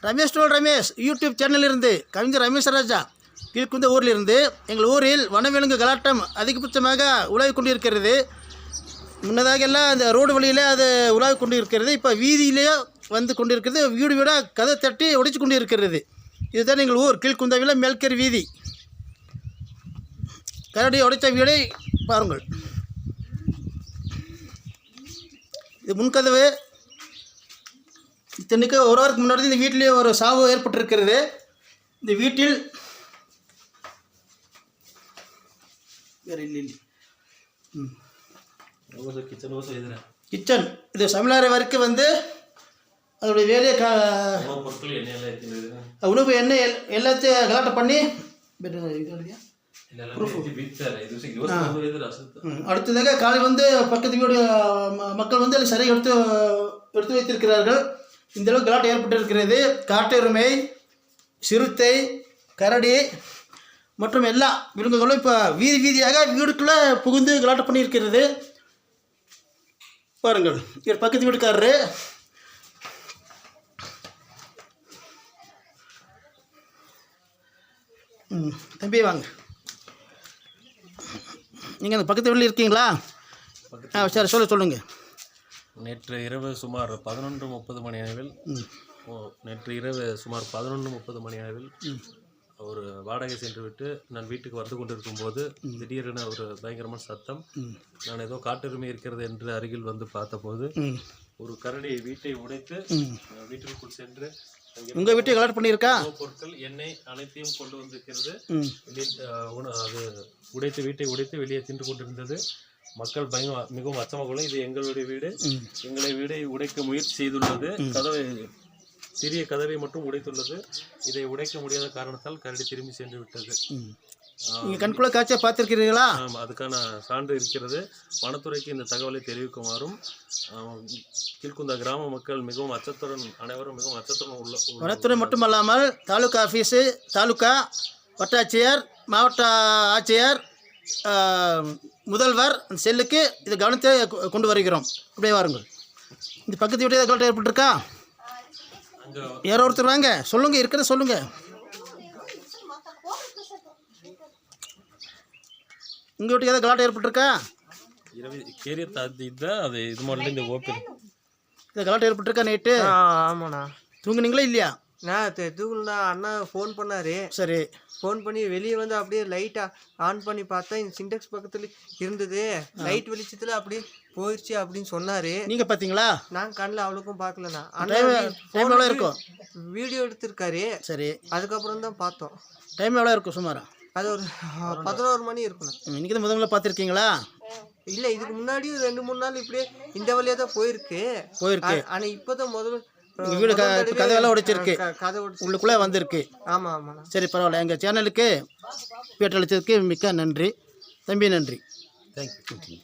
Ramesh YouTube சேனலிலிருந்து கவிஞர் ரமேஷ் ராஜா கீழ்குந்த ஊரிலிருந்து எங்கள் ஊரில் வனவிலங்கு கலாட்டம் அதிகபட்சமாக உலாவிக் கொண்டிருக்கிறது. முன்னதாக எல்லாம் அந்த ரோடு வழியில் அது உலாவிக் கொண்டு இருக்கிறது. இப்போ வீதியிலேயே வந்து கொண்டிருக்கிறது. வீடு வீடாக கதை தட்டி உடைச்சு கொண்டு இருக்கிறது. இதுதான் எங்கள் ஊர் கீழ்குந்தாவில் மேல்கேரி வீதி. கரடி உடைத்த வீடை பாருங்கள். இது முன்கதவு. இத்தனைக்கு ஒரு வாரத்துக்கு முன்னாடி இந்த வீட்டிலேயே ஒரு சாவு ஏற்பட்டிருக்கிறது. இந்த வீட்டில் வேறு இல்லை கிச்சன் இது சமையலறை வரைக்கும் வந்து அதோடைய வேலையை உணவு எண்ணெய் எல்லாத்தையும் கலாட்டம் பண்ணி அடுத்ததாக காலை வந்து பக்கத்து வீடு மக்கள் வந்து சரி எடுத்து வைத்திருக்கிறார்கள். இந்த அளவுக்கு கலாட்டம் ஏற்பட்டிருக்கிறது. காட்டெருமை, சிறுத்தை, கரடி மற்றும் எல்லா விலங்குகளும் இப்போ வீதியாக வீடுக்குள்ளே புகுந்து கலாட்டம் பண்ணியிருக்கிறது. பாருங்கள், இவர் பக்கத்து வீட்டுக்காரரு. தம்பி வாங்க, நீங்கள் அந்த பக்கத்து வீட்டில் இருக்கீங்களா? சரி சொல்லுங்கள். நேற்று இரவு சுமார் 11:30 மணி அளவில் ஒரு வாடகை சென்று விட்டு நான் வீட்டுக்கு வந்து கொண்டிருக்கும் போது திடீரென ஒரு பயங்கரமான சத்தம். நான் ஏதோ காட்டெருமை இருக்கிறது என்று அருகில் வந்து பார்த்தபோது ஒரு கரடி வீட்டை உடைத்து வீட்டிற்குள் சென்று உங்கள் வீட்டை கலெக்ட் பண்ணியிருக்கா பொருட்கள் எண்ணெய் அனைத்தையும் கொண்டு வந்திருக்கிறது. அது வீட்டை உடைத்து வெளியே தின்று கொண்டிருந்தது. மக்கள் மிகவும் அச்சமாக, இது எங்களுடைய வீடு, வீடை உடைக்க முயற்சி செய்துள்ளது. சிறிய கதவை மட்டும் உடைத்துள்ளது. இதை உடைக்க முடியாத காரணத்தால் கரடி திரும்பி சென்று விட்டது. நீங்கள் கண்குள்ள காட்சியை பார்த்துருக்கிறீர்களா? அதுக்கான சான்று இருக்கிறது. வனத்துறைக்கு இந்த தகவலை தெரிவிக்குமாறும் கீழ்குந்தா கிராம மக்கள் அனைவரும் மிகவும் அச்சத்துடன் வனத்துறை மட்டுமல்லாமல் தாலுகா ஆஃபீஸு, தாலுகா வட்டாட்சியர், மாவட்ட ஆட்சியர், முதல்வர் செல்லுக்கு இது கவனத்தை கொண்டு வருகிறோம். அப்படியே வாருங்கள். இந்த பக்கத்து வீட்டு கலெக்டர் ஏற்பட்டிருக்கா? யாரோ ஒருத்தர் வாங்க, சொல்லுங்கள், இருக்கிறத சொல்லுங்கள். உங்கள் வீட்டுக்கு ஏதாவது கலாட்டம் ஏற்பட்டிருக்கா? இது கலாட்டம் ஏற்பட்டிருக்கா நைட்டு? ஆமாண்ணா. தூங்குனீங்களா இல்லையா? நான் தூங்குனா அண்ணா ஃபோன் பண்ணார். சரி, ஃபோன் பண்ணி வெளியே வந்து அப்படியே லைட்டாக ஆன் பண்ணி பார்த்தா இந்த சிண்டெக்ஸ் பக்கத்தில் இருந்தது. லைட் வெளிச்சத்தில் அப்படியே போயிடுச்சு அப்படின்னு சொன்னார். நீங்கள் பார்த்தீங்களா? நான் கண்ணில் அவ்வளோக்கும் பார்க்கலண்ணா. டைம் எவ்வளோ இருக்கும்? வீடியோ எடுத்திருக்காரு. சரி, அதுக்கப்புறம் தான் பார்த்தோம். டைம் எவ்வளோ இருக்கும் சுமாரா? அது ஒரு 11 மணி இருக்குண்ணா. இன்னைக்கு தான் முதல்ல பார்த்துருக்கீங்களா? இல்லை, இதுக்கு முன்னாடியும் 2-3 நாள் இப்படியே இந்த வழியாக தான் போயிருக்கு. ஆனால் இப்போ தான் வீடு கதவெல்லாம் உடைச்சிருக்கு, உள்ளுக்குள்ளே வந்திருக்கு. ஆமாம் ஆமாண்ணா. சரி, பரவாயில்ல. எங்கள் சேனலுக்கு பேட்டளித்ததுக்கு மிக்க நன்றி தம்பி. நன்றி. தேங்க்யூ.